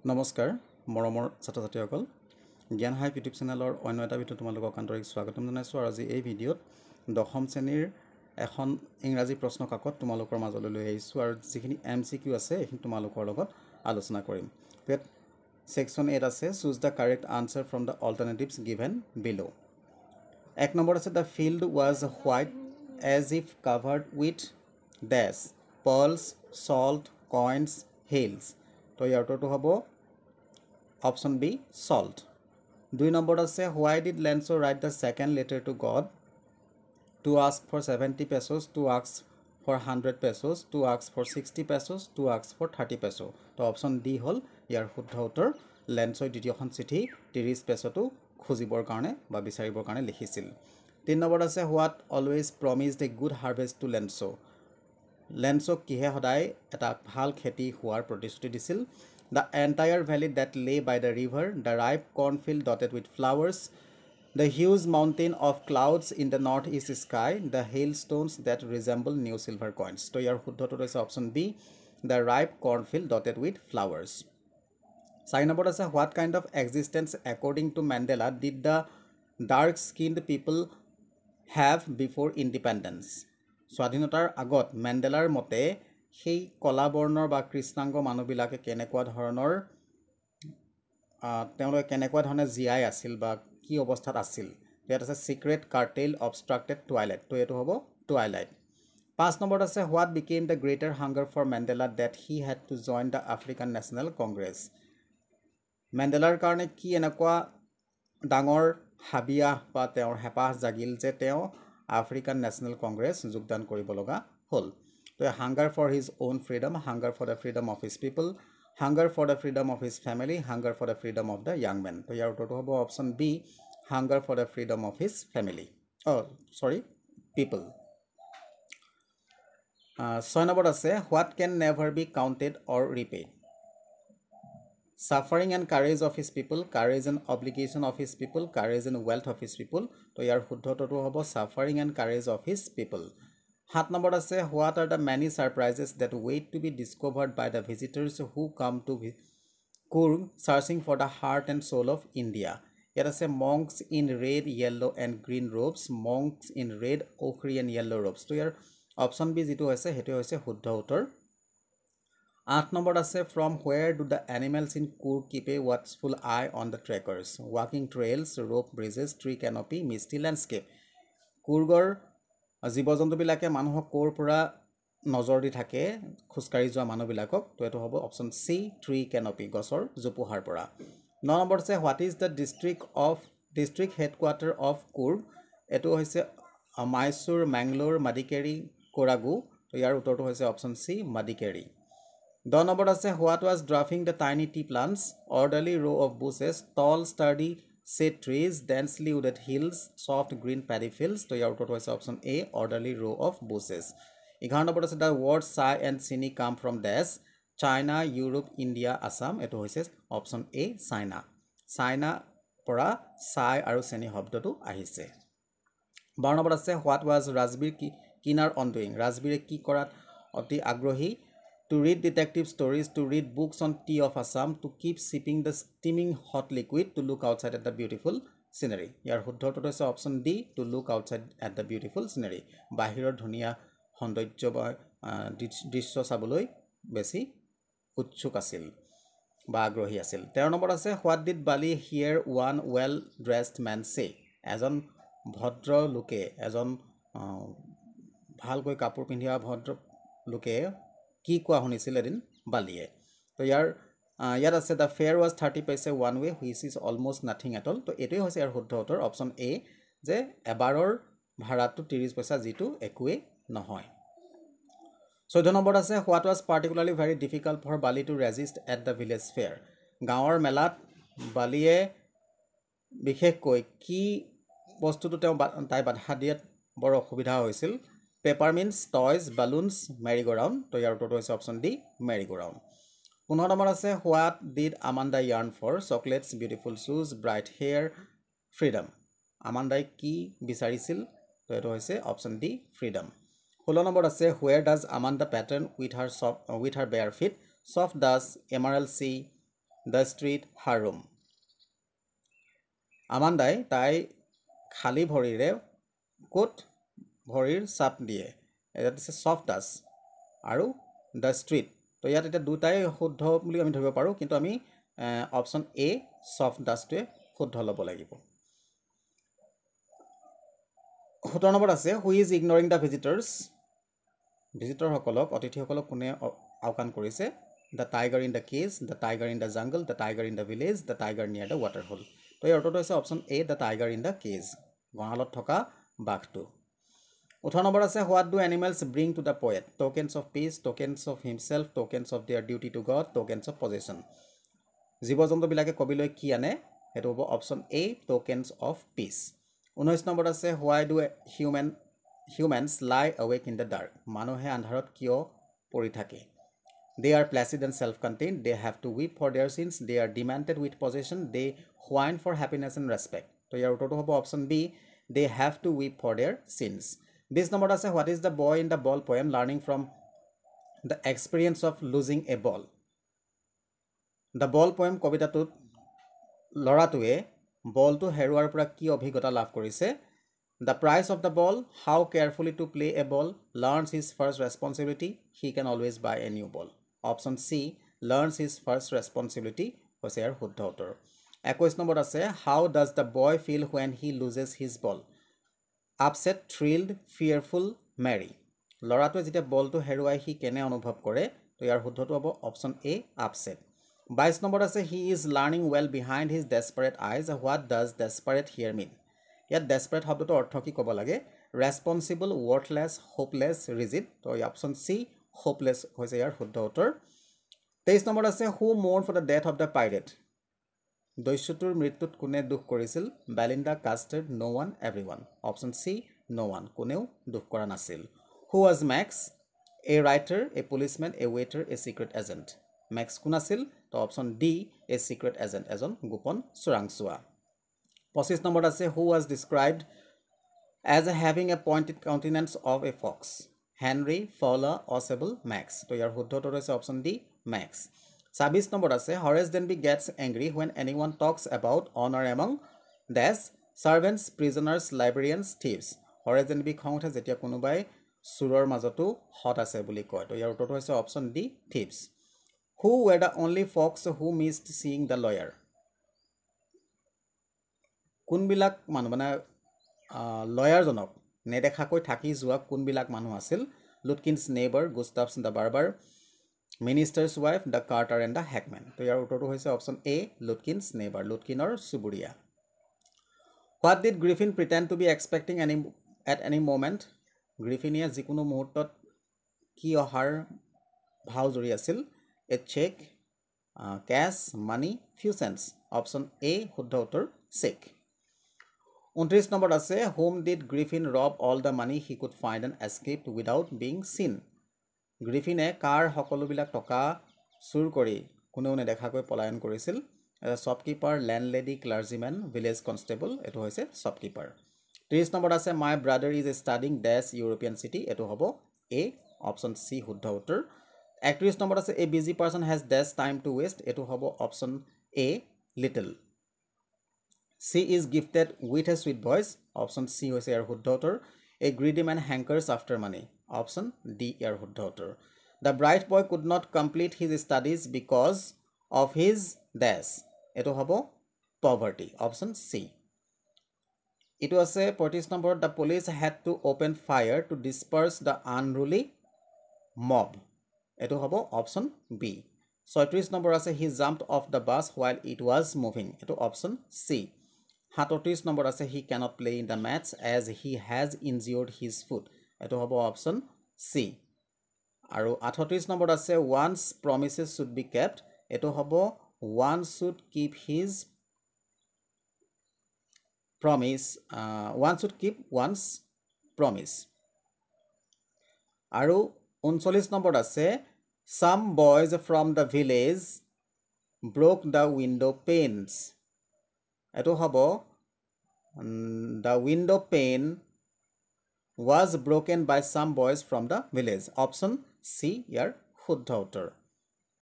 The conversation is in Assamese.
নমস্কাৰ মৰমৰ ছাত্ৰ ছাত্ৰীসকল জ্ঞান হাইপ ইউটিউব চেনেলৰ অন্য এটা ভিডিঅ' তোমালোকক আন্তৰিক স্বাগতম জনাইছোঁ আৰু আজি এই ভিডিঅ'ত দশম শ্ৰেণীৰ এখন ইংৰাজী প্ৰশ্ন কাকত তোমালোকৰ মাজলৈ লৈ আহিছোঁ আৰু যিখিনি MCQ আছে এইখিনি তোমালোকৰ লগত আলোচনা কৰিম ইয়াত সেকশন 8 আছে choose the correct answer from the alternatives given below এক নম্বৰ আছে the field was white as if covered with dash pearls salt coins hills তো ইয়াৰ উত্তৰটো হ'ব অপশন বি salt 2 নম্বৰ আছে why did Lenzo write the second letter to God to ask for 70 pesos to ask for 100 pesos to ask for 60 pesos to ask for 30 peso তো অপশন ডি হ'ল ইয়াৰ শুদ্ধ উত্তৰ লেন্সই দ্বিতীয়খন চিঠি 30 পেছটো খুজিবৰ কাৰণে বা বিচাৰিবৰ কাৰণে লিখিছিল 3 নম্বৰ আছে what always promised a good harvest to Lenzo লেন্সক কিহে সদায় এটা ভাল খেতি হোৱাৰ প্ৰতিশ্ৰুতি দিছিল the entire valley that lay by the river the ripe cornfield dotted with flowers the huge mountain of clouds in the northeast sky the hailstones that resemble new silver coins তো ইয়াৰ শুদ্ধটো হৈছে option B the ripe cornfield dotted with flowers 4 নম্বৰ আছে what kind of existence according to Mandela did the dark skinned people have before independence স্বাধীনতাৰ আগত মেণ্ডেলাৰ মতে সেই কলা বৰ্ণৰ বা কৃষ্ণাংগ মানুহবিলাকে কেনেকুৱা ধৰণৰ তেওঁলোকে কেনেকুৱা ধৰণে জীয়াই আছিল বা কি অৱস্থাত আছিল ইয়াত আছে সিক্ৰেট কাৰ্টেল অবষ্ট্ৰাক্টেড টুৱাইলাইট তো এটো হ'ব টুৱাইলাইট 5 নম্বৰত আছে what became the greater hunger for Mandela that he had to join the African National Congress মেণ্ডেলাৰ কাৰণে কি এনেকুৱা ডাঙৰ হাবিয়া বা তেওঁৰ হেপাহ জাগিল যে তেওঁ আফ্ৰিকান নেশ্যনেল কংগ্ৰেছ যোগদান কৰিব লগা হ'ল তো hunger for his own freedom hunger for the freedom of his people hunger for the freedom of his family hunger for the freedom of the young men তো ইয়াৰ উত্তৰটো হ'ব option B hunger for the freedom of his family people 6 নম্বৰত আছে what can never be counted or repaid suffering and courage of his people courage and obligation of his people courage and wealth of his people তো ইয়াৰ শুদ্ধটো হ'ব suffering and courage of his people 7 number আছে what are the many surprises that wait to be discovered by the visitors who come to Coorg searching for the heart and soul of India ইয়াত আছে monks in red yellow and green robes monks in red ochre and yellow robes তো ইয়াৰ অপশ্যন বি যেটো আছে হেতু হৈছে শুদ্ধ উত্তৰ 8 নম্বৰ আছে from where do the animals in Coorg keep a watchful eye on the trekkers walking trails rope bridges tree canopy misty landscape কুৰ্গৰ জীৱ-জন্তুবিলাকে মানুহক কোৰ পৰা নজৰ দি থাকে খুচকাৰি যোৱা মানুহবিলাকক তো এটো হ'ব অপশ্যন সি ট্ৰী canopy গছৰ জোপোহাৰ পৰা 9 নম্বৰ আছে what is the district headquarter of Coorg এটো হৈছে মাইসুৰ মেংলোৰ মাদিকেৰি কোৰাগু তো ইয়াৰ উত্তৰটো হৈছে অপশ্যন সি মাদিকেৰি 10 নম্বৰ আছে what was dwarfing the tiny tea plants orderly row of bushes tall sturdy shade trees densely wooded hills soft green paddy fields তো ইয়াৰ উত্তৰটো হৈছে option A orderly row of bushes 11 number আছে the word chai and chini come from dash China Europe India Assam এটো হৈছে অপশ্যন এ চাইনা চাইনা পৰা chai আৰু চেনি শব্দটো আহিছে 12 নম্বৰ আছে what was ৰাজবীৰ কিনাৰ on doing ৰাজবীৰে কি কৰাত অতি আগ্ৰহী to read detective stories, to read books on tea of Assam, to keep sipping the steaming hot liquid, to look outside at the beautiful scenery. ইয়াৰ শুদ্ধটো হৈছে option D to look outside at the beautiful scenery. বাহিৰৰ ধুনীয়া সৌন্দৰ্য বা দৃশ্য চাবলৈ বেছি উৎসুক আছিল বা আগ্ৰহী আছিল 13 নম্বৰ আছে what did Bali hear one well dressed man say এজন ভদ্ৰ লোকে এজন ভালকৈ কাপোৰ পিন্ধা ভদ্ৰ লোকে কি কোৱা শুনিছিল এদিন বালিয়ে তো ইয়াত আছে the fare was 30 paise one way which is almost nothing at all তো এটোই হৈছে ইয়াৰ শুদ্ধ উত্তৰ অপশ্যন এ যে এবাৰৰ ভাড়াটো 30 পইচা যেটো একোৱে নহয় 14 নম্বৰ আছে what was particularly very difficult for Bali to resist at the village fair গাঁৱৰ মেলাত বালিয়ে বিশেষকৈ কি বস্তুটো তাই বাধা দিয়াত বৰ অসুবিধা হৈছিল peppermints toys balloons merry go round তো ইয়াৰ উত্তৰটো হৈছে option D merry go round 15 number আছে what did Amanda yearn for chocolates beautiful shoes bright hair freedom আমান্দাই কি বিচাৰিছিল তো এটো হৈছে অপশ্যন ডি freedom 16 নম্বৰ আছে where does Amanda pattern with her bare feet soft does emerald sea the street, her room. আমান্দাই তাই খালী ভৰিৰে কোট ভৰিৰ চাপ দিয়ে এটা দিছে সফট টাচ আৰু দ্য ষ্ট্ৰীট তো ইয়াত এটা দুটাই শুদ্ধ বুলি আমি ধৰিব পাৰোঁ কিন্তু আমি অপশ্যন এ সফট টাচটোৱে শুদ্ধ ল'ব লাগিব 17 নম্বৰ আছে হু ইজ ইগনৰিং দ্য ভিজিটৰসকলক অতিথিসকলক কোনে আওকাণ কৰিছে the tiger in the cage the tiger in the jungle the tiger in the village the tiger near the water hole তো ইয়াৰ উত্তৰটো হৈছে option A the tiger in the cage গঁৰালত থকা বাঘটো 18 নম্বৰ আছে what do animals bring to the poet tokens of peace tokens of himself tokens of their duty to God tokens of possession জীৱ জন্তুবিলাকে কবিলৈ কি আনে সেইটো হ'ব option A tokens of peace 19 নম্বৰ আছে why do humans lie awake in the dark মানুহে আন্ধাৰত কিয় পৰি থাকে they are placid and self-contained they have to weep for their sins they are demented with possession they whine for happiness and respect তো ইয়াৰ উত্তৰটো হ'ব option B they have to weep for their sins 20 নম্বৰত আছে what is the boy in the ball poem learning from the experience of losing a ball the ball poem কবিতাটোত লৰাটোৱে বলটো হেৰুৱাৰ পৰা কি অভিজ্ঞতা লাভ কৰিছে The price of the ball, how carefully to play a ball, learns his first responsibility, he can always buy a new ball. Option C, learns his first responsibility, হৈছে ইয়াৰ শুদ্ধ উত্তৰ 21 নম্বৰ আছে how does the boy feel when he loses his ball? Upset, thrilled, fearful, merry. লৰাটোৱে যেতিয়া বলটো হেৰুৱাই সি কেনে অনুভৱ কৰে তো ইয়াৰ শুদ্ধটো হ'ব অপশ্যন এ upset 22 নম্বৰ আছে he is learning well behind his desperate eyes. What does desperate here mean? ইয়াত ডেছপাৰেট শব্দটো অৰ্থ কি ক'ব লাগে ৰেছপন্সিবল ৱৰ্থলেছ হোপলেছ ৰিজিড তো অপশ্যন চি হোপলেছ হৈছে ইয়াৰ শুদ্ধ উত্তৰ 23 নম্বৰ আছে who mourn for the death of the pirate দস্যুটোৰ মৃত্যুত কোনে দুখ কৰিছিল Belinda Custard no one everyone option C no one কোনেও দুখ কৰা নাছিল who was Max a writer a policeman a waiter a secret agent Max কোন আছিল তো option D a secret agent এজন গোপন চোৰাংচোৱা 25 নম্বৰ আছে who was described as having a pointed countenance of a fox Henry Fowler Osable Max তো ইয়াৰ শুদ্ধ উত্তৰ হৈছে অপশ্যন ডি Max 26 নম্বৰ আছে Horace Denby gets angry when anyone talks about honor among dash servants prisoners librarians thieves Horace Denby খং উঠে যেতিয়া কোনোবাই চুৰৰ মাজতো হট আছে বুলি কয় তো ইয়াৰ উত্তৰটো হৈছে option D thieves who were the only folks who missed seeing the lawyer কোনবিলাক মানুহ মানে লয়াৰজনক নেদেখাকৈ থাকি যোৱা কোনবিলাক মানুহ আছিল Lutkins neighbour Gustavus the barber minister's wife the carter and the hackman তো ইয়াৰ উত্তৰটো হৈছে অপশ্যন এ লুটকিন্স নেইবাৰ লুটকিনৰ চুবুৰীয়া what did Griffin pretend to be expecting at any moment গ্ৰিফিনিয়ে যিকোনো মুহূৰ্তত কি অহাৰ ভাও জৰি আছিল এ চেক কেছ মানি ফিউচেন্স অপশ্যন এ শুদ্ধ উত্তৰ চেক 29 নম্বৰ আছে whom did Griffin rob all the money he could find and escaped without being seen গ্ৰিফিনে কাৰ সকলোবিলাক টকা চুৰ কৰি কোনেও নেদেখাকৈ পলায়ন কৰিছিল shopkeeper landlady clergyman village constable এইটো হৈছে শ্বপকিপাৰ 30 নম্বৰ আছে my brother is studying dash European city এইটো হ'ব এ অপশ্যন চি শুদ্ধ উত্তৰ 31 নম্বৰ আছে a busy person has dash time to waste এইটো হ'ব option A little She is gifted with a sweet voice. Option C হৈছে ইয়াৰ শুদ্ধ উত্তৰ A greedy man hankers after money. Option D ইয়াৰ শুদ্ধ উত্তৰ The bright boy could not complete his studies because of his dash. এইটো হ'ব poverty. Option C. এইটো আছে 35 নম্বৰত The police had to open fire to disperse the unruly mob. এইটো হ'ব অপশ্যন B. 36 নম্বৰ আছে He jumped off the bus while it was moving. এইটো অপশ্যন C. 37 নম্বৰ আছে he cannot play in the match as he has injured his foot এটো হ'ব অপশ্যন সি আৰু 38 নম্বৰ আছে once promises should be kept এটো হ'ব one should keep his promise one should keep one's promise আৰু 39 নম্বৰ আছে some boys from the village broke the window panes এটো হ'ব the window pane was broken by some boys from the village option C ইয়াৰ শুদ্ধ উত্তৰ